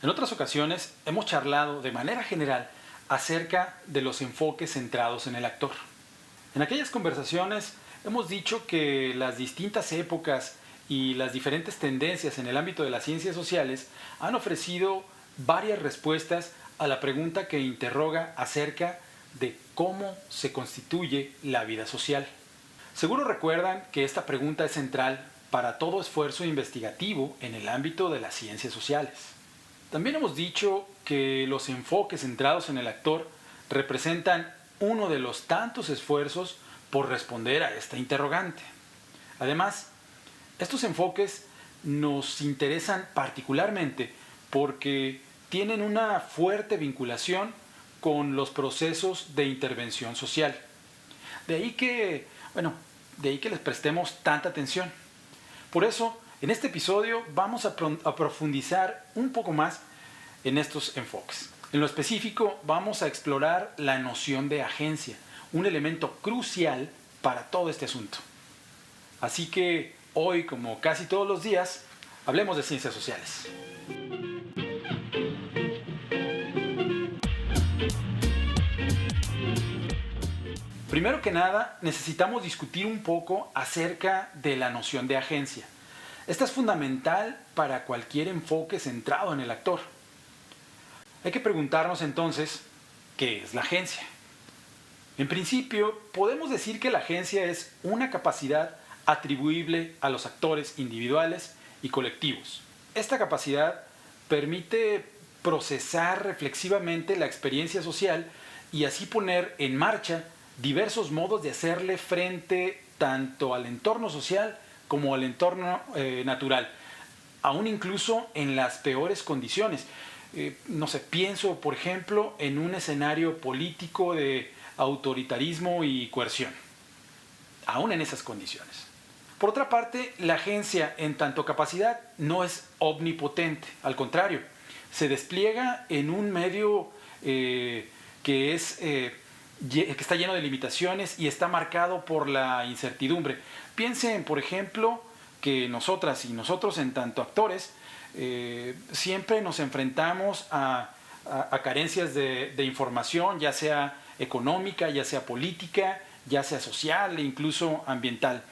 En otras ocasiones hemos charlado de manera general acerca de los enfoques centrados en el actor. En aquellas conversaciones hemos dicho que las distintas épocas y las diferentes tendencias en el ámbito de las ciencias sociales han ofrecido varias respuestas a la pregunta que interroga acerca de cómo se constituye la vida social. Seguro recuerdan que esta pregunta es central para todo esfuerzo investigativo en el ámbito de las ciencias sociales. También hemos dicho que los enfoques centrados en el actor representan uno de los tantos esfuerzos por responder a esta interrogante. Además, estos enfoques nos interesan particularmente porque tienen una fuerte vinculación con los procesos de intervención social. De ahí que les prestemos tanta atención. Por eso, en este episodio vamos a profundizar un poco más en estos enfoques. En lo específico, vamos a explorar la noción de agencia, un elemento crucial para todo este asunto. Así que hoy, como casi todos los días, hablemos de ciencias sociales. Primero que nada, necesitamos discutir un poco acerca de la noción de agencia. Esta es fundamental para cualquier enfoque centrado en el actor. Hay que preguntarnos entonces, ¿qué es la agencia? En principio, podemos decir que la agencia es una capacidad atribuible a los actores individuales y colectivos. Esta capacidad permite procesar reflexivamente la experiencia social y así poner en marcha diversos modos de hacerle frente tanto al entorno social como al entorno natural, aún incluso en las peores condiciones. Pienso, por ejemplo, en un escenario político de autoritarismo y coerción, aún en esas condiciones. Por otra parte, la agencia, en tanto capacidad, no es omnipotente, al contrario, se despliega en un medio que está lleno de limitaciones y está marcado por la incertidumbre. Piensen, por ejemplo, que nosotras y nosotros en tanto actores siempre nos enfrentamos a carencias de información, ya sea económica, ya sea política, ya sea social e incluso ambiental.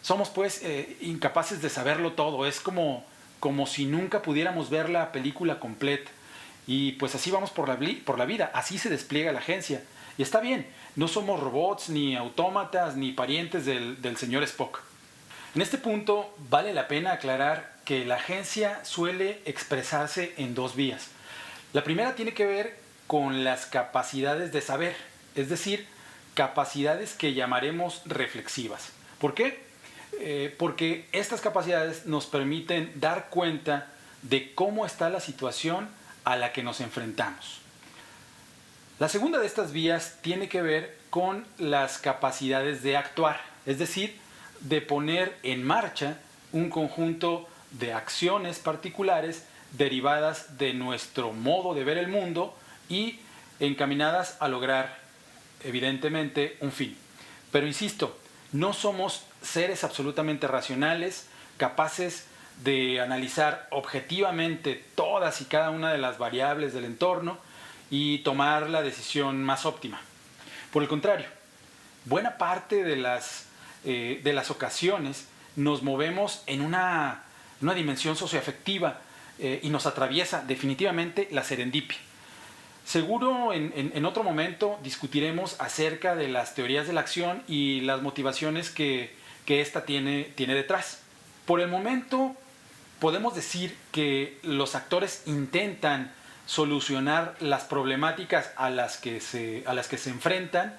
Somos pues incapaces de saberlo todo, es como si nunca pudiéramos ver la película completa. Y pues así vamos por la vida, así se despliega la agencia. Y está bien, no somos robots, ni autómatas, ni parientes del señor Spock. En este punto vale la pena aclarar que la agencia suele expresarse en dos vías. La primera tiene que ver con las capacidades de saber, es decir, capacidades que llamaremos reflexivas. ¿Por qué? Porque estas capacidades nos permiten dar cuenta de cómo está la situación a la que nos enfrentamos. La segunda de estas vías tiene que ver con las capacidades de actuar, es decir, de poner en marcha un conjunto de acciones particulares derivadas de nuestro modo de ver el mundo y encaminadas a lograr, evidentemente, un fin. Pero insisto, no somos seres absolutamente racionales, capaces de analizar objetivamente todas y cada una de las variables del entorno y tomar la decisión más óptima. Por el contrario, buena parte de las ocasiones nos movemos en una dimensión socioafectiva y nos atraviesa definitivamente la serendipia. Seguro en otro momento discutiremos acerca de las teorías de la acción y las motivaciones que ésta tiene detrás. Por el momento podemos decir que los actores intentan solucionar las problemáticas a las que se enfrentan,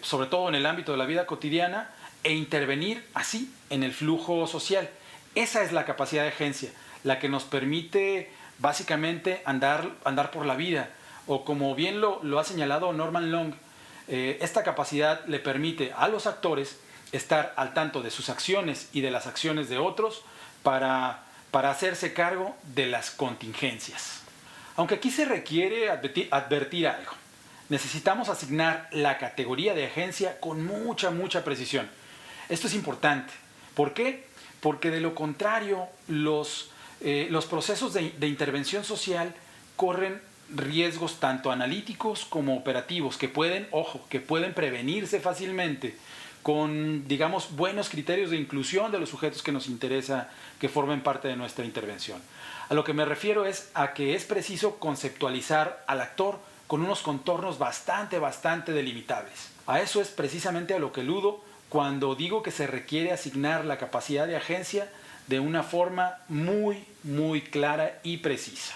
sobre todo en el ámbito de la vida cotidiana, e intervenir así en el flujo social. Esa es la capacidad de agencia, la que nos permite básicamente andar por la vida, o como bien lo ha señalado Norman Long, esta capacidad le permite a los actores estar al tanto de sus acciones y de las acciones de otros para hacerse cargo de las contingencias. Aunque aquí se requiere advertir algo. Necesitamos asignar la categoría de agencia con mucha precisión. Esto es importante. ¿Por qué? Porque de lo contrario, los Los procesos de intervención social corren riesgos tanto analíticos como operativos que pueden, ojo, que pueden prevenirse fácilmente con, digamos, buenos criterios de inclusión de los sujetos que nos interesa que formen parte de nuestra intervención. A lo que me refiero es a que es preciso conceptualizar al actor con unos contornos bastante delimitables. A eso es precisamente a lo que eludo cuando digo que se requiere asignar la capacidad de agencia de una forma muy clara y precisa.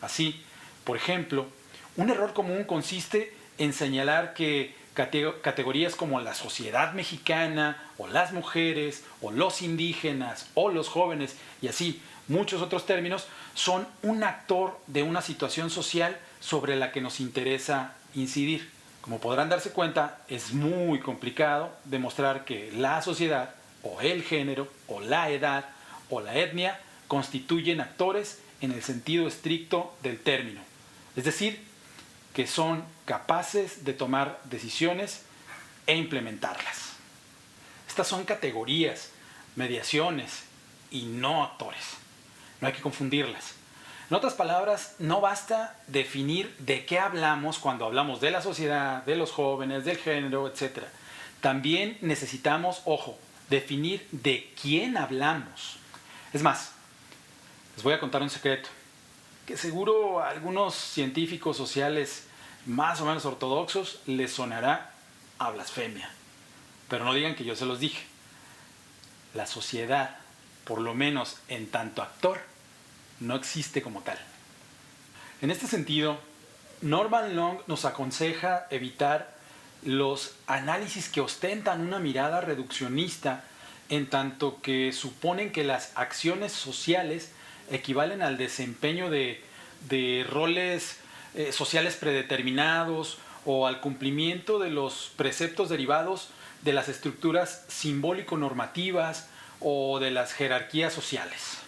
Así, por ejemplo, un error común consiste en señalar que categorías como la sociedad mexicana, o las mujeres, o los indígenas, o los jóvenes, y así muchos otros términos, son un actor de una situación social sobre la que nos interesa incidir. Como podrán darse cuenta, es muy complicado demostrar que la sociedad, o el género, o la edad, o la etnia, constituyen actores en el sentido estricto del término. Es decir, que son capaces de tomar decisiones e implementarlas. Estas son categorías, mediaciones y no actores. No hay que confundirlas. En otras palabras, no basta definir de qué hablamos cuando hablamos de la sociedad, de los jóvenes, del género, etc. También necesitamos, ojo, definir de quién hablamos. Es más, les voy a contar un secreto que seguro a algunos científicos sociales más o menos ortodoxos les sonará a blasfemia. Pero no digan que yo se los dije. La sociedad, por lo menos en tanto actor, no existe como tal. En este sentido, Norman Long nos aconseja evitar los análisis que ostentan una mirada reduccionista en tanto que suponen que las acciones sociales equivalen al desempeño de roles sociales predeterminados o al cumplimiento de los preceptos derivados de las estructuras simbólico-normativas o de las jerarquías sociales.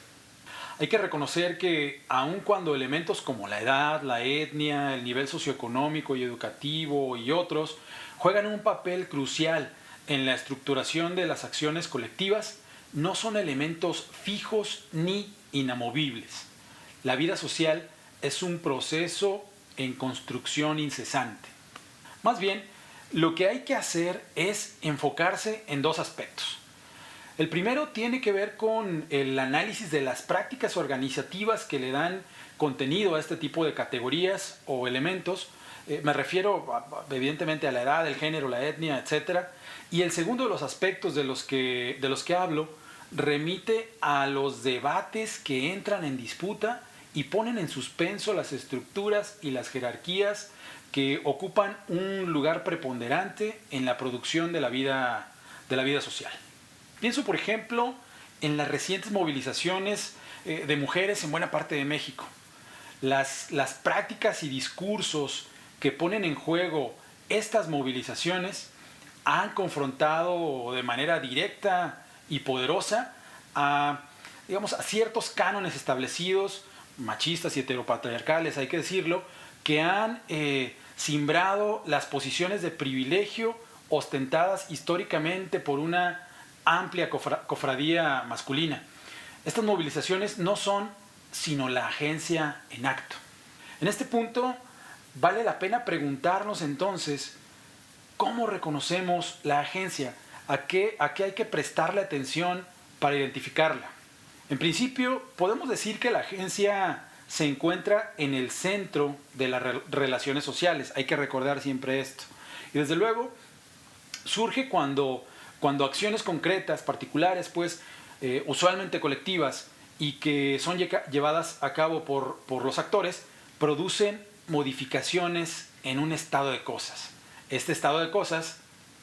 Hay que reconocer que aun cuando elementos como la edad, la etnia, el nivel socioeconómico y educativo y otros juegan un papel crucial en la estructuración de las acciones colectivas, no son elementos fijos ni inamovibles. La vida social es un proceso en construcción incesante. Más bien, lo que hay que hacer es enfocarse en dos aspectos. El primero tiene que ver con el análisis de las prácticas organizativas que le dan contenido a este tipo de categorías o elementos. Me refiero evidentemente a la edad, el género, la etnia, etc. Y el segundo de los aspectos de los que hablo remite a los debates que entran en disputa y ponen en suspenso las estructuras y las jerarquías que ocupan un lugar preponderante en la producción de la vida social. Pienso, por ejemplo, en las recientes movilizaciones de mujeres en buena parte de México. Las prácticas y discursos que ponen en juego estas movilizaciones han confrontado de manera directa y poderosa a ciertos cánones establecidos, machistas y heteropatriarcales, hay que decirlo, que han simbrado las posiciones de privilegio ostentadas históricamente por una amplia cofradía masculina. Estas movilizaciones no son sino la agencia en acto. En este punto vale la pena preguntarnos entonces cómo reconocemos la agencia, a qué hay que prestarle atención para identificarla. En principio, podemos decir que la agencia se encuentra en el centro de las relaciones sociales. Hay que recordar siempre esto. Y desde luego, surge cuando acciones concretas, particulares, usualmente colectivas, y que son llevadas a cabo por los actores, producen modificaciones en un estado de cosas. Este estado de cosas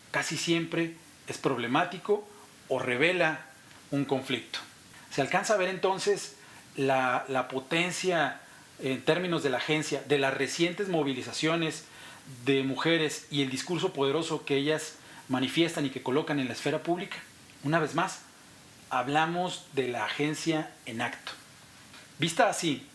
casi siempre es problemático o revela un conflicto. Se alcanza a ver entonces la potencia en términos de la agencia, de las recientes movilizaciones de mujeres y el discurso poderoso que ellas manifiestan y que colocan en la esfera pública. Una vez más, hablamos de la agencia en acto. Vista así,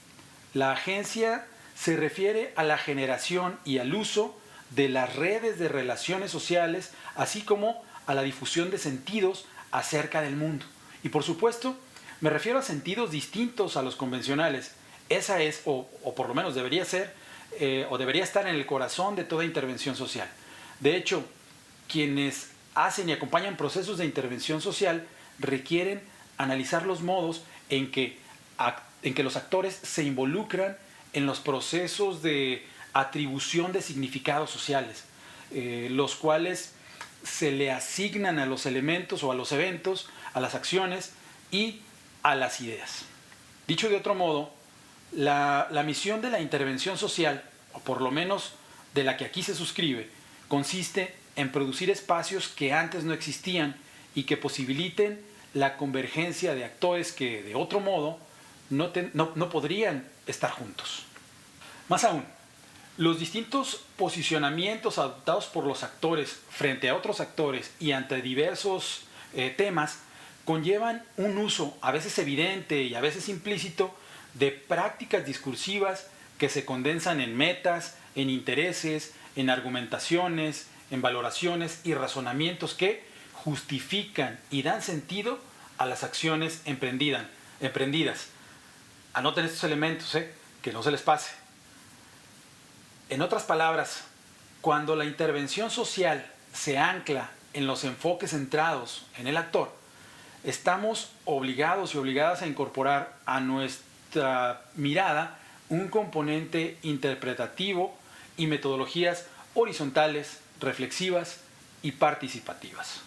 la agencia se refiere a la generación y al uso de las redes de relaciones sociales, así como a la difusión de sentidos acerca del mundo. Y por supuesto, Me refiero a sentidos distintos a los convencionales. Esa es, o por lo menos debería ser, o debería estar en el corazón de toda intervención social. De hecho, quienes hacen y acompañan procesos de intervención social requieren analizar los modos en que los actores se involucran en los procesos de atribución de significados sociales, los cuales se le asignan a los elementos o a los eventos, a las acciones y a las ideas. Dicho de otro modo, la misión de la intervención social, o por lo menos de la que aquí se suscribe, consiste en producir espacios que antes no existían y que posibiliten la convergencia de actores que de otro modo no podrían estar juntos. Más aún, los distintos posicionamientos adoptados por los actores frente a otros actores y ante diversos temas conllevan un uso a veces evidente y a veces implícito de prácticas discursivas que se condensan en metas, en intereses, en argumentaciones, en valoraciones y razonamientos que justifican y dan sentido a las acciones emprendidas. Anoten estos elementos, que no se les pase. En otras palabras, cuando la intervención social se ancla en los enfoques centrados en el actor, estamos obligados y obligadas a incorporar a nuestra mirada un componente interpretativo y metodologías horizontales, reflexivas y participativas.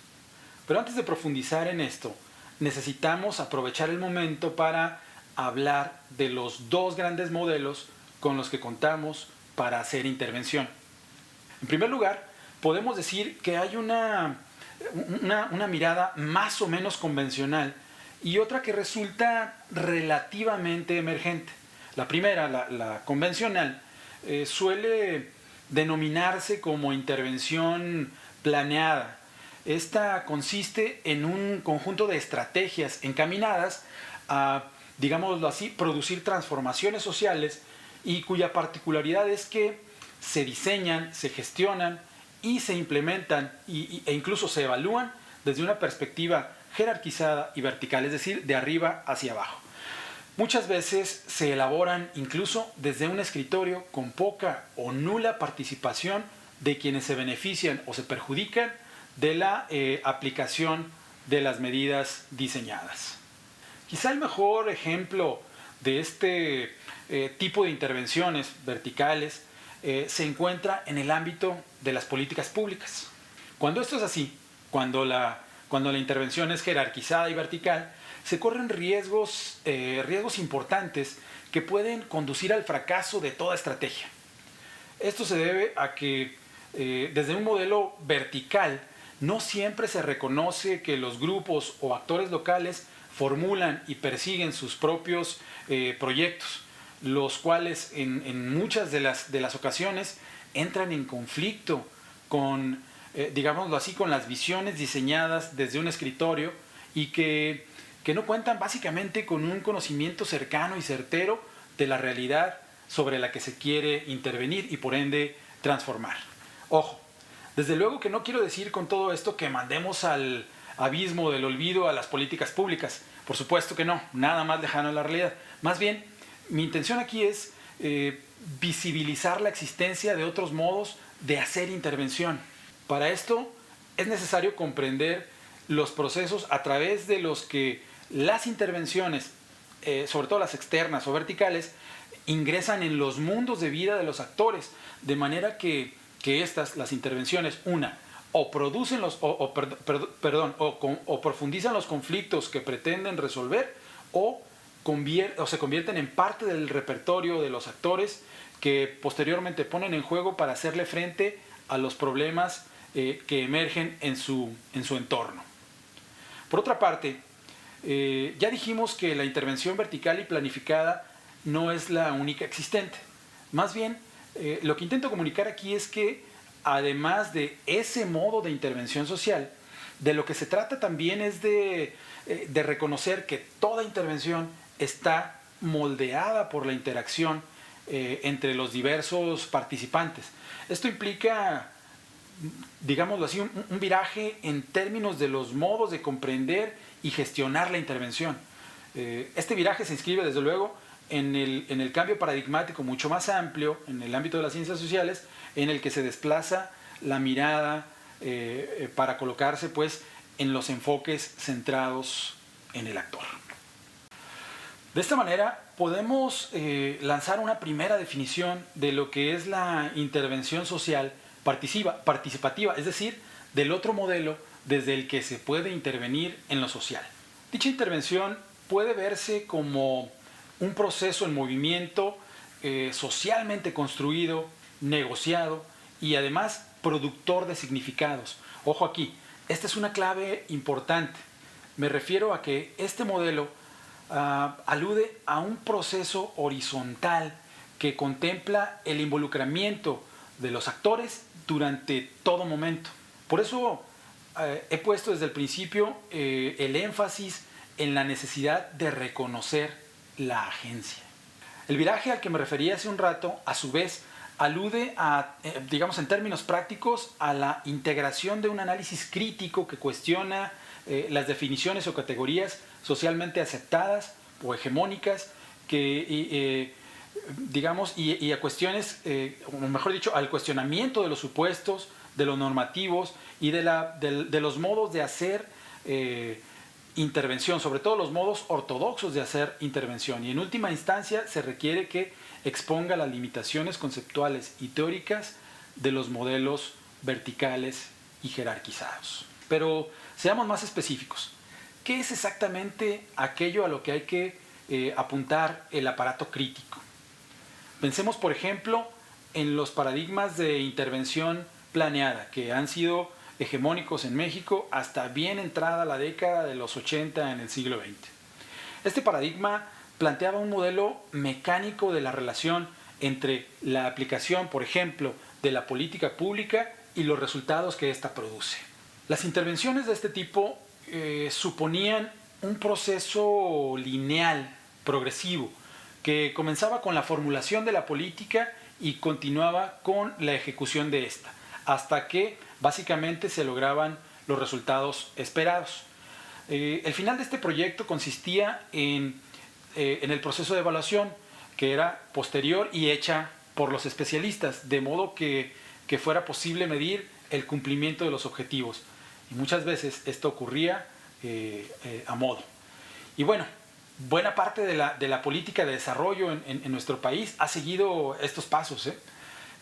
Pero antes de profundizar en esto, necesitamos aprovechar el momento para hablar de los dos grandes modelos con los que contamos para hacer intervención. En primer lugar, podemos decir que hay una mirada más o menos convencional y otra que resulta relativamente emergente. La primera, la convencional, suele denominarse como intervención planeada. Esta consiste en un conjunto de estrategias encaminadas a, digámoslo así, producir transformaciones sociales y cuya particularidad es que se diseñan, se gestionan y se implementan e incluso se evalúan desde una perspectiva jerarquizada y vertical, es decir, de arriba hacia abajo. Muchas veces se elaboran incluso desde un escritorio con poca o nula participación de quienes se benefician o se perjudican de la aplicación de las medidas diseñadas. Quizá el mejor ejemplo de este tipo de intervenciones verticales se encuentra en el ámbito de las políticas públicas. Cuando esto es así, cuando la intervención es jerarquizada y vertical, se corren riesgos importantes que pueden conducir al fracaso de toda estrategia. Esto se debe a que desde un modelo vertical no siempre se reconoce que los grupos o actores locales formulan y persiguen sus propios proyectos, los cuales en muchas de las ocasiones entran en conflicto con, digámoslo así, con las visiones diseñadas desde un escritorio y que no cuentan básicamente con un conocimiento cercano y certero de la realidad sobre la que se quiere intervenir y por ende transformar. Ojo, desde luego que no quiero decir con todo esto que mandemos al abismo del olvido a las políticas públicas. Por supuesto que no, nada más lejano a la realidad. Más bien, mi intención aquí es visibilizar la existencia de otros modos de hacer intervención. Para esto es necesario comprender los procesos a través de los que las intervenciones, sobre todo las externas o verticales, ingresan en los mundos de vida de los actores, de manera que las intervenciones, o producen o profundizan los conflictos que pretenden resolver, o se convierten en parte del repertorio de los actores que posteriormente ponen en juego para hacerle frente a los problemas que emergen en su entorno. Por otra parte, ya dijimos que la intervención vertical y planificada no es la única existente. Más bien, lo que intento comunicar aquí es que, además de ese modo de intervención social, de lo que se trata también es de reconocer que toda intervención está moldeada por la interacción entre los diversos participantes. Esto implica, digámoslo así, un viraje en términos de los modos de comprender y gestionar la intervención. Este viraje se inscribe desde luego en el cambio paradigmático mucho más amplio en el ámbito de las ciencias sociales, en el que se desplaza la mirada para colocarse pues en los enfoques centrados en el actor. De esta manera podemos lanzar una primera definición de lo que es la intervención social participativa, es decir, del otro modelo desde el que se puede intervenir en lo social. Dicha intervención puede verse como un proceso en movimiento socialmente construido, negociado y además productor de significados. Ojo aquí, esta es una clave importante. Me refiero a que este modelo alude a un proceso horizontal que contempla el involucramiento de los actores durante todo momento. Por eso he puesto desde el principio el énfasis en la necesidad de reconocer la agencia. El viraje al que me refería hace un rato, a su vez, alude a, digamos en términos prácticos, a la integración de un análisis crítico que cuestiona las definiciones o categorías socialmente aceptadas o hegemónicas, digamos, y a cuestiones, o mejor dicho, al cuestionamiento de los supuestos, de los normativos y de los modos de hacer intervención, sobre todo los modos ortodoxos de hacer intervención. Y en última instancia se requiere que exponga las limitaciones conceptuales y teóricas de los modelos verticales y jerarquizados. Pero seamos más específicos. ¿Qué es exactamente aquello a lo que hay que apuntar el aparato crítico? Pensemos, por ejemplo, en los paradigmas de intervención planeada, que han sido hegemónicos en México hasta bien entrada la década de los 80 en el siglo XX. Este paradigma planteaba un modelo mecánico de la relación entre la aplicación, por ejemplo, de la política pública y los resultados que ésta produce. Las intervenciones de este tipo suponían un proceso lineal, progresivo, que comenzaba con la formulación de la política y continuaba con la ejecución de esta, hasta que básicamente se lograban los resultados esperados. El final de este proyecto consistía en el proceso de evaluación, que era posterior y hecha por los especialistas, de modo que fuera posible medir el cumplimiento de los objetivos. Y muchas veces esto ocurría a modo. Y bueno, buena parte de la política de desarrollo en nuestro país ha seguido estos pasos,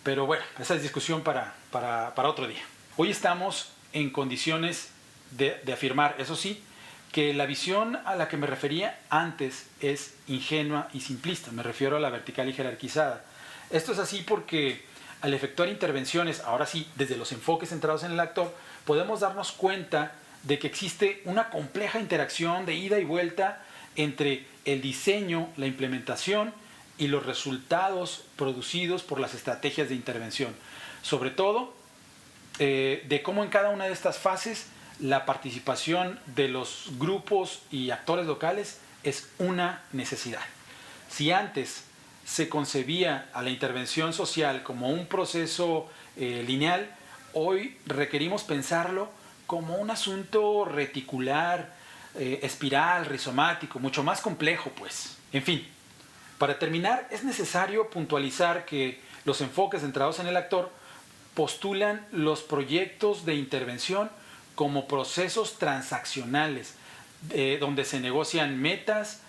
pero bueno, esa es discusión para otro día. Hoy estamos en condiciones de afirmar, eso sí, que la visión a la que me refería antes es ingenua y simplista. Me refiero a la vertical y jerarquizada. Esto es así porque al efectuar intervenciones, ahora sí, desde los enfoques centrados en el actor, podemos darnos cuenta de que existe una compleja interacción de ida y vuelta entre el diseño, la implementación y los resultados producidos por las estrategias de intervención. Sobre todo, de cómo en cada una de estas fases la participación de los grupos y actores locales es una necesidad. Si antes se concebía a la intervención social como un proceso lineal, hoy requerimos pensarlo como un asunto reticular, espiral, rizomático, mucho más complejo, pues. En fin, para terminar, es necesario puntualizar que los enfoques centrados en el actor postulan los proyectos de intervención como procesos transaccionales, donde se negocian metas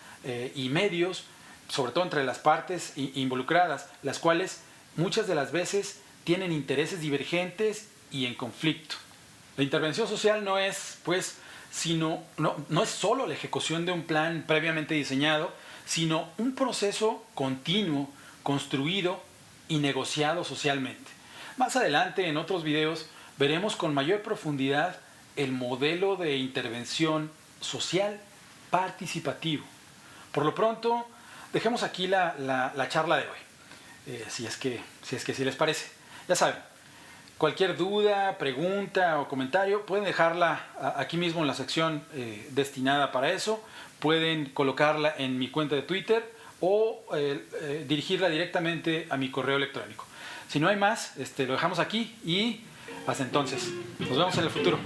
y medios, sobre todo entre las partes involucradas, las cuales muchas de las veces tienen intereses divergentes y en conflicto. La intervención social no es, pues, no es solo la ejecución de un plan previamente diseñado, sino un proceso continuo, construido y negociado socialmente. Más adelante, en otros videos, veremos con mayor profundidad el modelo de intervención social participativo. Por lo pronto, dejemos aquí la charla de hoy, si es que sí les parece. Ya saben, cualquier duda, pregunta o comentario pueden dejarla aquí mismo en la sección destinada para eso. Pueden colocarla en mi cuenta de Twitter o dirigirla directamente a mi correo electrónico. Si no hay más, lo dejamos aquí y hasta entonces. Nos vemos en el futuro.